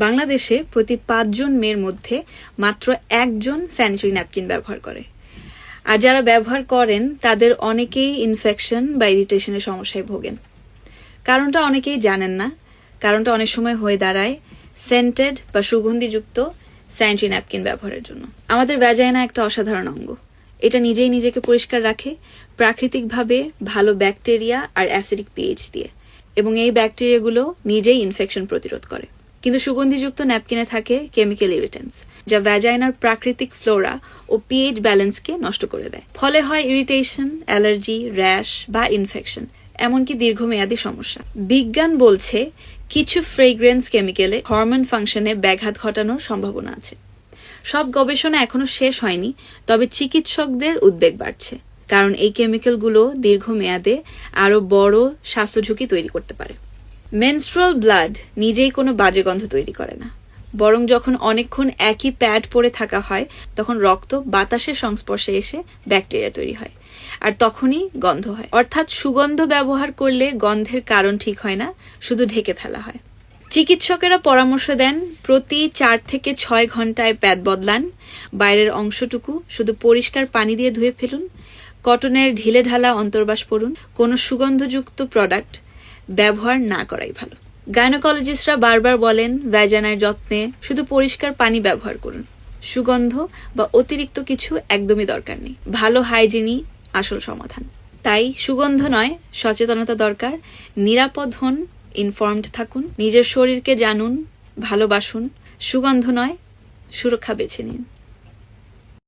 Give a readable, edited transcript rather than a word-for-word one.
বাংলাদেশে প্রতি 5 জন মেয়ের মধ্যে মাত্র 1 জন স্যানিটারি ন্যাপকিন ব্যবহার করে। আর যারা ব্যবহার করেন তাদের অনেকেই ইনফেকশন বা ইরিটেশনের সমস্যায় ভোগেন। কারণটা অনেকেই জানেন না। কারণটা অনেক সময় হয়ে দাঁড়ায় সেন্টেড বা সুগন্ধিযুক্ত স্যানিটারি ন্যাপকিন ব্যবহারের জন্য। আমাদের ভ্যাজাইনা একটা অসাধারণ অঙ্গ। এটা নিজেই নিজেকে পরিষ্কার রাখে প্রাকৃতিকভাবে ভালো ব্যাকটেরিয়া আর অ্যাসিডিক পিএইচ দিয়ে, এবং এই ব্যাকটেরিয়াগুলো নিজেই ইনফেকশন প্রতিরোধ করে। কিন্তু সুগন্ধিযুক্ত ন্যাপকিনে থাকে কেমিক্যাল ইরিটেন্টস, যা ভ্যাজাইনার প্রাকৃতিক ফ্লোরা ও পিএইচ ব্যালেন্সকে নষ্ট করে দেয়। ফলে হয় ইরিটেশন, অ্যালার্জি, র্যাশ বা ইনফেকশন, এমনকি দীর্ঘমেয়াদী সমস্যা। বিজ্ঞান বলছে কিছু ফ্রেগ্রেন্স কেমিক্যালে হরমোন ফাংশনে ব্যাঘাত ঘটানোর সম্ভাবনা আছে। সব গবেষণা এখনো শেষ হয়নি, তবে চিকিৎসকদের উদ্বেগ বাড়ছে, কারণ এই কেমিক্যালগুলো দীর্ঘমেয়াদে আরো বড় স্বাস্থ্য ঝুঁকি তৈরি করতে পারে। মেনস্ট্রুয়াল ব্লাড নিজেই কোনো বাজে গন্ধ তৈরি করে না, বরং যখন অনেকক্ষণ একই প্যাড পরে থাকা হয় তখন রক্ত বাতাসের সংস্পর্শে এসে ব্যাকটেরিয়া তৈরি হয়, আর তখনই গন্ধ হয়। অর্থাৎ সুগন্ধ ব্যবহার করলে গন্ধের কারণ ঠিক হয় না, শুধু ঢেকে ফেলা হয়। চিকিৎসকেরা পরামর্শ দেন প্রতি 4 থেকে 6 ঘন্টায় প্যাড বদলান, বাইরের অংশটুকু শুধু পরিষ্কার পানি দিয়ে ধুয়ে ফেলুন, কটনের ঢিলে ঢালা অন্তর্বাস পরুন, কোনো সুগন্ধযুক্ত প্রোডাক্ট ব্যবহার না করাই ভালো। গাইনোকোলজিস্টরা বারবার বলেন ভ্যাজাইনার যত্নে শুধু পরিষ্কার পানি ব্যবহার করুন, সুগন্ধ বা অতিরিক্ত কিছু একদমই দরকার নেই। ভালো হাইজিনই আসল সমাধান। তাই সুগন্ধ নয়, সচেতনতা দরকার। নিরাপদ হন, ইনফর্মড থাকুন, নিজের শরীরকে জানুন, ভালোবাসুন। সুগন্ধ নয়, সুরক্ষা বেছে নিন।